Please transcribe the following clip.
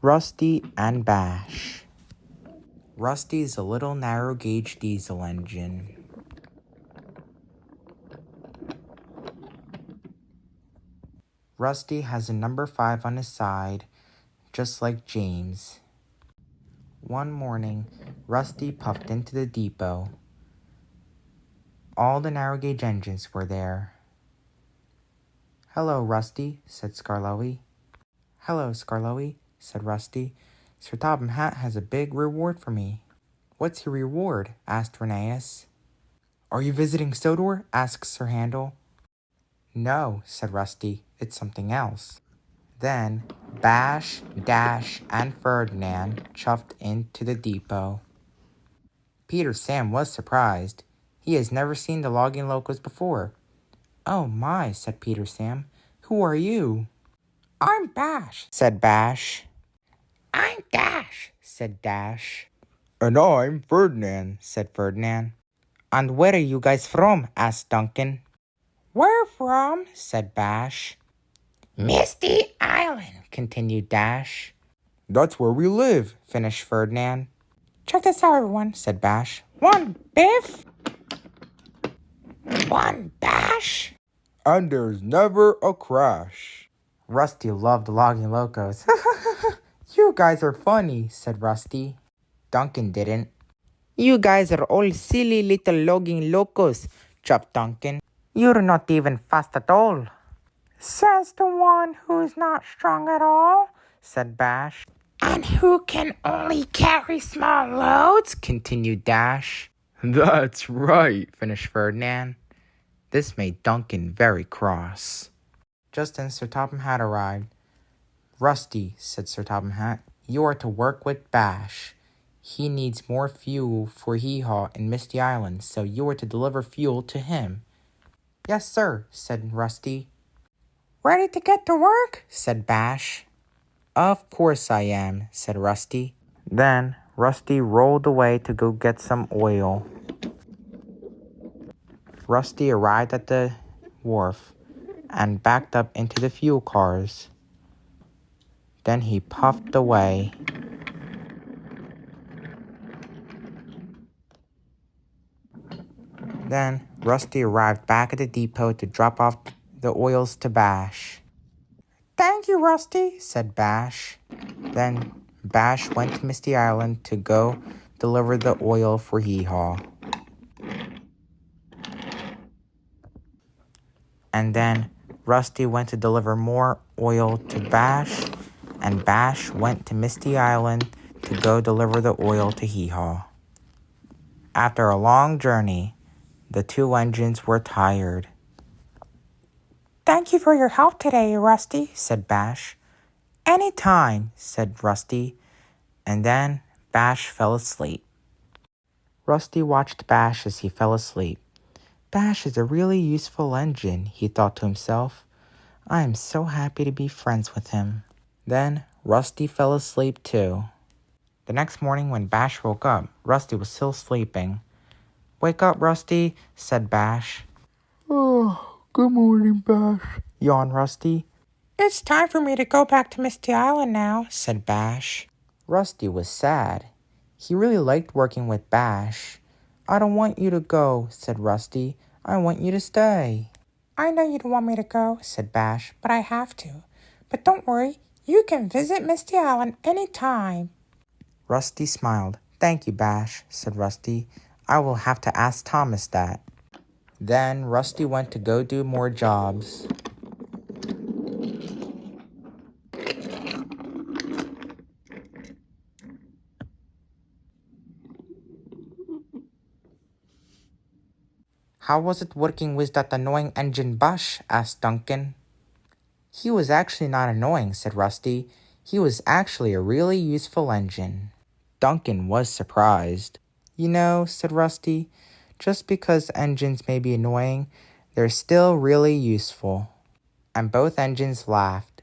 Rusty and Bash. Rusty's a little narrow-gauge diesel engine. Rusty has a number 5 on his side, just like James. One morning, Rusty puffed into the depot. All the narrow-gauge engines were there. "Hello, Rusty," said Skarloey. "Hello, Skarloey," said Rusty. "Sir Topham Hatt has a big reward for me." "What's your reward?" asked Rheneas. "Are you visiting Sodor?" asked Sir Handel. "No," said Rusty. "It's something else." Then Bash, Dash, and Ferdinand chuffed into the depot. Peter Sam was surprised. He has never seen the logging locos before. "Oh my," said Peter Sam. "Who are you?" "I'm Bash," said Bash. "I'm Dash," said Dash. "And I'm Ferdinand," said Ferdinand. "And where are you guys from?" asked Duncan. "We're from," said Bash. "Misty Island," continued Dash. "That's where we live," finished Ferdinand. "Check this out, everyone," said Bash. "One Biff, one Bash, and there's never a crash." Rusty loved logging locos. "You guys are funny," said Rusty. Duncan didn't. "You guys are all silly little logging locos," chopped Duncan. "You're not even fast at all." "Says the one who's not strong at all," said Bash. "And who can only carry small loads," continued Dash. "That's right," finished Ferdinand. This made Duncan very cross. Just then Sir Topham Hatt arrived. "Rusty," said Sir Topham Hatt, "you are to work with Bash. He needs more fuel for Hee-Haw in Misty Island, so you are to deliver fuel to him." "Yes, sir," said Rusty. "Ready to get to work?" said Bash. "Of course I am," said Rusty. Then Rusty rolled away to go get some oil. Rusty arrived at the wharf and backed up into the fuel cars. Then he puffed away. Then Rusty arrived back at the depot to drop off the oils to Bash. "Thank you, Rusty," said Bash. Then Bash went to Misty Island to go deliver the oil for Hee-Haw. And then Rusty went to deliver more oil to Bash, and Bash went to Misty Island to go deliver the oil to Hee-Haw. After a long journey, the two engines were tired. "Thank you for your help today, Rusty," said Bash. "Any time," said Rusty, and then Bash fell asleep. Rusty watched Bash as he fell asleep. "Bash is a really useful engine," he thought to himself. "I am so happy to be friends with him." Then Rusty fell asleep too. The next morning when Bash woke up, Rusty was still sleeping. "Wake up, Rusty," said Bash. "Oh, good morning, Bash," yawned Rusty. "It's time for me to go back to Misty Island now," said Bash. Rusty was sad. He really liked working with Bash. "I don't want you to go," said Rusty. "I want you to stay." "I know you don't want me to go," said Bash, "but I have to. But don't worry, you can visit Misty Island any time." Rusty smiled. "Thank you, Bash," said Rusty. "I will have to ask Thomas that." Then Rusty went to go do more jobs. "How was it working with that annoying engine Bash?" asked Duncan. "He was actually not annoying," said Rusty. "He was actually a really useful engine." Duncan was surprised. "You know," said Rusty, "just because engines may be annoying, they're still really useful." And both engines laughed.